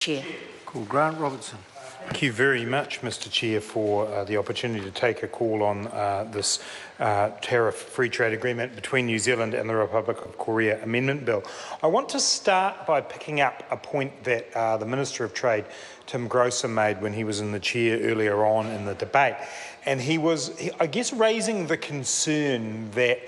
Chair. Cool. Grant Robertson. Thank you very much, Mr Chair, for the opportunity to take a call on this tariff free trade agreement between New Zealand and the Republic of Korea Amendment Bill. I want to start by picking up a point that the Minister of Trade, Tim Grosser, made when he was in the chair earlier on in the debate. And he was, I guess, raising the concern that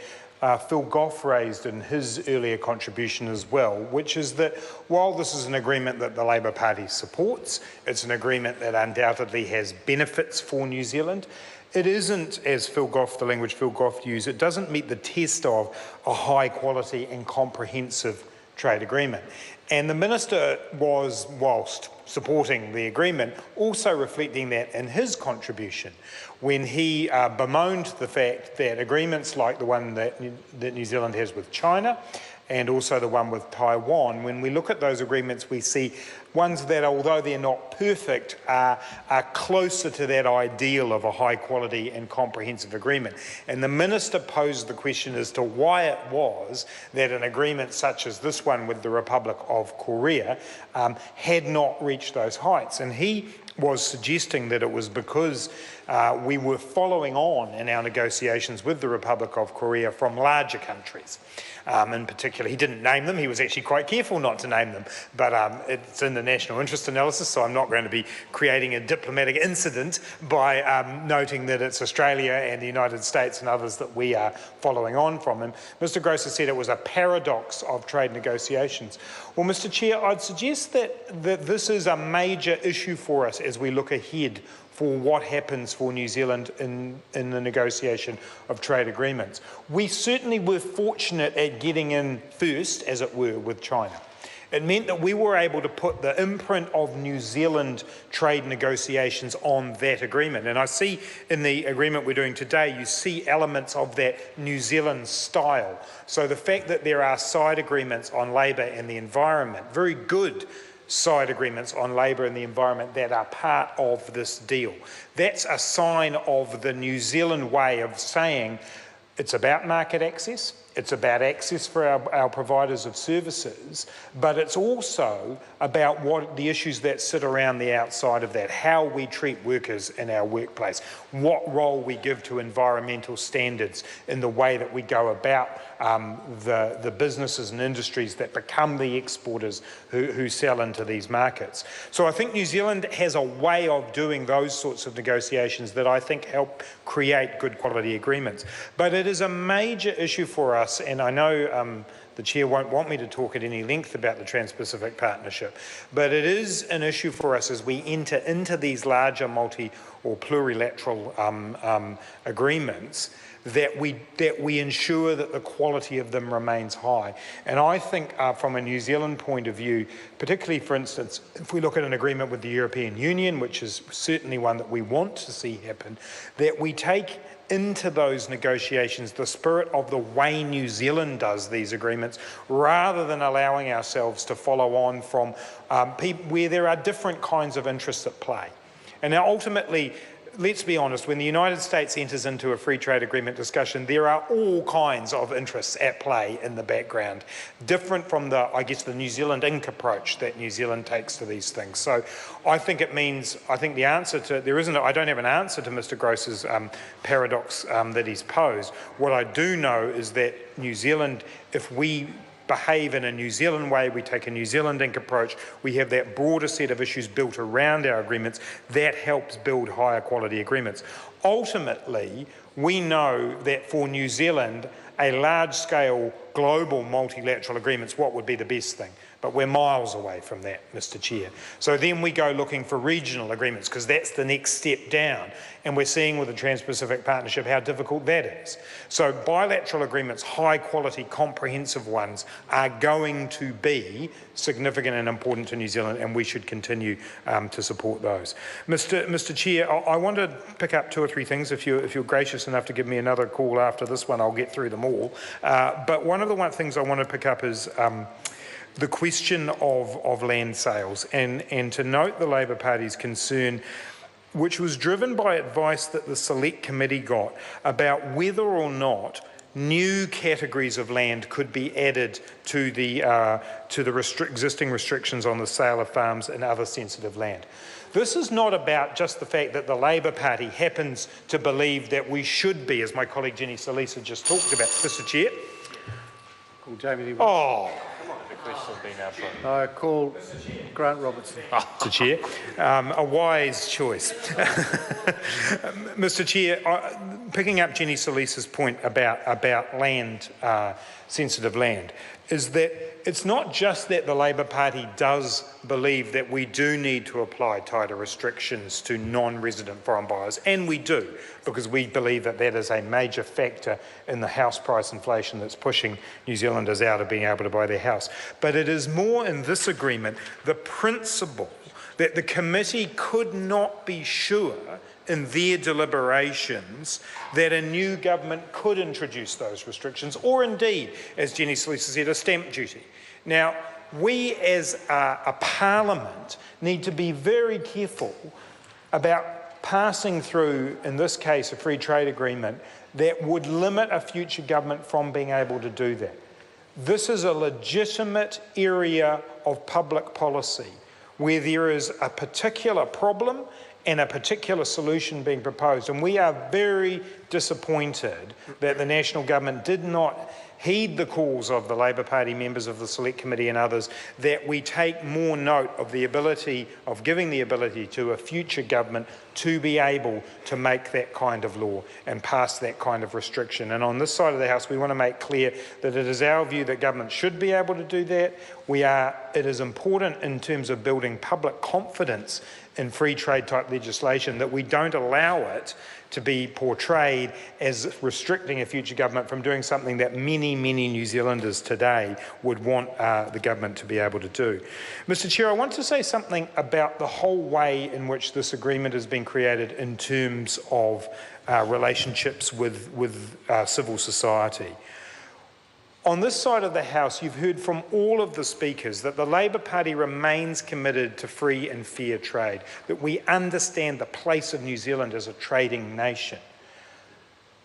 Phil Goff raised in his earlier contribution as well, which is that while this is an agreement that the Labour Party supports, it's an agreement that undoubtedly has benefits for New Zealand, it isn't, as Phil Goff, the language Phil Goff used, it doesn't meet the test of a high quality and comprehensive trade agreement. And the Minister was, whilst supporting the agreement, also reflecting that in his contribution when he bemoaned the fact that agreements like the one that New Zealand has with China and also the one with Taiwan, when we look at those agreements, we see ones that, although they're not perfect, are closer to that ideal of a high quality and comprehensive agreement. And the Minister posed the question as to why it was that an agreement such as this one with the Republic of Korea had not reached those heights. And he was suggesting that it was because we were following on in our negotiations with the Republic of Korea from larger countries. In particular, he didn't name them, he was actually quite careful not to name them, but it's in the national interest analysis, so I'm not going to be creating a diplomatic incident by noting that it's Australia and the United States and others that we are following on from him. Mr Grosser said it was a paradox of trade negotiations. Well, Mr Chair, I'd suggest that this is a major issue for us as we look ahead for what happens for New Zealand in the negotiation of trade agreements. We certainly were fortunate at getting in first, as it were, with China. It meant that we were able to put the imprint of New Zealand trade negotiations on that agreement. And I see in the agreement we're doing today, you see elements of that New Zealand style. So the fact that there are side agreements on labour and the environment, very good side agreements on labour and the environment that are part of this deal. That's a sign of the New Zealand way of saying it's about market access, it's about access for our providers of services, but it's also about what the issues that sit around the outside of that, how we treat workers in our workplace, what role we give to environmental standards in the way that we go about the businesses and industries that become the exporters who sell into these markets. So I think New Zealand has a way of doing those sorts of negotiations that I think help create good quality agreements. But it is a major issue for us, and I know the Chair won't want me to talk at any length about the Trans-Pacific Partnership, but it is an issue for us as we enter into these larger multi or plurilateral agreements that we ensure that the quality of them remains high. And I think from a New Zealand point of view, particularly for instance, if we look at an agreement with the European Union, which is certainly one that we want to see happen, that we take into those negotiations the spirit of the way New Zealand does these agreements, rather than allowing ourselves to follow on from where there are different kinds of interests at play. And now ultimately, let's be honest, when the United States enters into a free trade agreement discussion, there are all kinds of interests at play in the background, different from the, I guess, the New Zealand Inc. approach that New Zealand takes to these things. So I think it means, I think the answer to, I don't have an answer to Mr Grosser's paradox that he's posed. What I do know is that New Zealand, if we behave in a New Zealand way, we take a New Zealand Inc. approach, we have that broader set of issues built around our agreements, that helps build higher quality agreements. Ultimately, we know that for New Zealand, a large-scale global multilateral agreement's what would be the best thing. But we're miles away from that, Mr Chair. So then we go looking for regional agreements, because that's the next step down. And we're seeing with the Trans-Pacific Partnership how difficult that is. So bilateral agreements, high quality, comprehensive ones, are going to be significant and important to New Zealand, and we should continue to support those. Mr Chair, I want to pick up 2 or 3 things. If you're gracious enough to give me another call after this one, I'll get through them all. But one of the things I want to pick up is the question of land sales, and to note the Labour Party's concern, which was driven by advice that the Select Committee got about whether or not new categories of land could be added to the existing restrictions on the sale of farms and other sensitive land. This is not about just the fact that the Labor Party happens to believe that we should be, as my colleague Jenny Salisa just talked about. Mr. Chair. Call Jamie. Oh. I call Grant Robertson. Mr. Chair, a wise choice. Mr. Chair, picking up Jenny Salisa's point about land, sensitive land, is that it's not just that the Labor Party does believe that we do need to apply tighter restrictions to non-resident foreign buyers, and we do, because we believe that that is a major factor in the house price inflation that's pushing New Zealanders out of being able to buy their house. But it is more in this agreement the principle that the committee could not be sure in their deliberations that a new government could introduce those restrictions, or indeed, as Jenny Salisa said, a stamp duty. Now, we as a parliament need to be very careful about passing through, in this case, a free trade agreement that would limit a future government from being able to do that. This is a legitimate area of public policy where there is a particular problem and a particular solution being proposed. And we are very disappointed that the National Government did not heed the calls of the Labor Party members of the Select Committee and others, that we take more note of the ability, of giving the ability to a future government to be able to make that kind of law and pass that kind of restriction. And on this side of the House, we want to make clear that it is our view that government should be able to do that. It is important in terms of building public confidence in free trade type legislation that we don't allow it to be portrayed as restricting a future government from doing something that many, many New Zealanders today would want the government to be able to do. Mr. Chair, I want to say something about the whole way in which this agreement has been created in terms of relationships with civil society. On this side of the House, you've heard from all of the speakers that the Labor Party remains committed to free and fair trade, that we understand the place of New Zealand as a trading nation.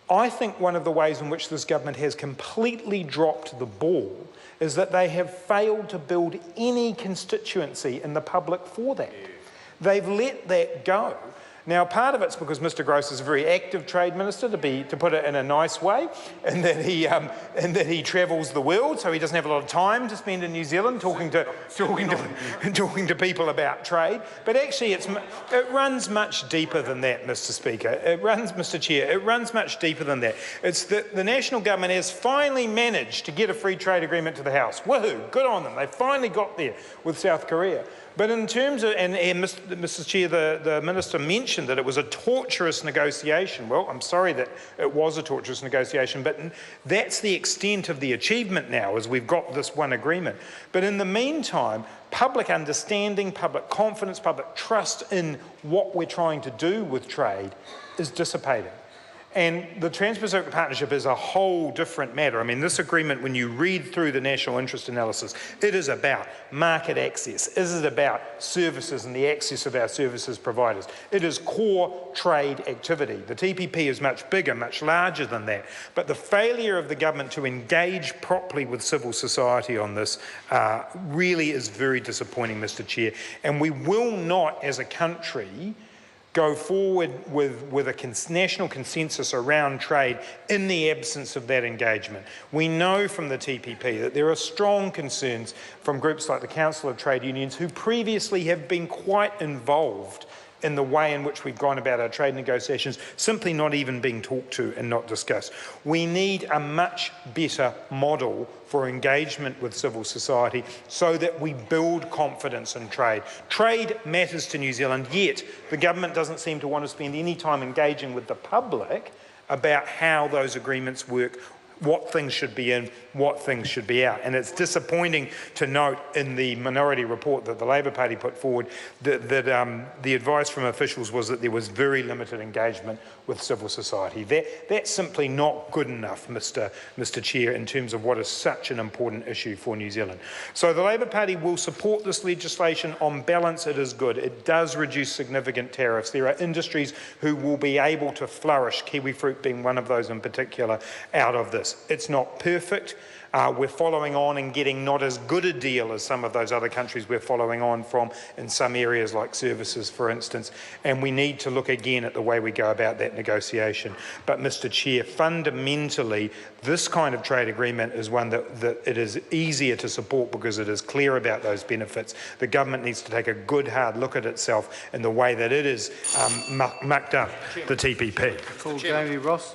I think one of the ways in which this government has completely dropped the ball is that they have failed to build any constituency in the public for that. They've let that go. Now, part of it's because Mr. Gross is a very active trade minister, to put it in a nice way, and that he travels the world, so he doesn't have a lot of time to spend in New Zealand talking to people about trade. But actually, it runs much deeper than that, Mr. Speaker. Mr. Chair, it runs much deeper than that. It's that the national government has finally managed to get a free trade agreement to the House. Woohoo! Good on them. They finally got there with South Korea. But in terms of, and Mr. Chair, the Minister mentioned that it was a torturous negotiation. Well, I'm sorry that it was a torturous negotiation, but that's the extent of the achievement now, as we've got this one agreement. But in the meantime, public understanding, public confidence, public trust in what we're trying to do with trade is dissipating. And the Trans-Pacific Partnership is a whole different matter. I mean, this agreement, when you read through the national interest analysis, it is about market access. It is about services and the access of our services providers. It is core trade activity. The TPP is much bigger, much larger than that. But the failure of the government to engage properly with civil society on this really is very disappointing, Mr. Chair. And we will not, as a country, go forward with a national consensus around trade in the absence of that engagement. We know from the TPP that there are strong concerns from groups like the Council of Trade Unions, who previously have been quite involved in the way in which we've gone about our trade negotiations, simply not even being talked to and not discussed. We need a much better model for engagement with civil society so that we build confidence in trade. Trade matters to New Zealand, yet the government doesn't seem to want to spend any time engaging with the public about how those agreements work, what things should be in, what things should be out. And it's disappointing to note in the minority report that the Labor Party put forward that the advice from officials was that there was very limited engagement with civil society. That's simply not good enough, Mr. Chair, in terms of what is such an important issue for New Zealand. So the Labor Party will support this legislation. On balance, it is good. It does reduce significant tariffs. There are industries who will be able to flourish, kiwi fruit being one of those in particular, out of this. benefits. It's not perfect. We're following on and getting not as good a deal as some of those other countries we're following on from in some areas like services, for instance, and we need to look again at the way we go about that negotiation. But, Mr Chair, fundamentally, this kind of trade agreement is one that it is easier to support because it is clear about those benefits. The government needs to take a good hard look at itself in the way that it is mucked up the TPP. Call Jamie Ross.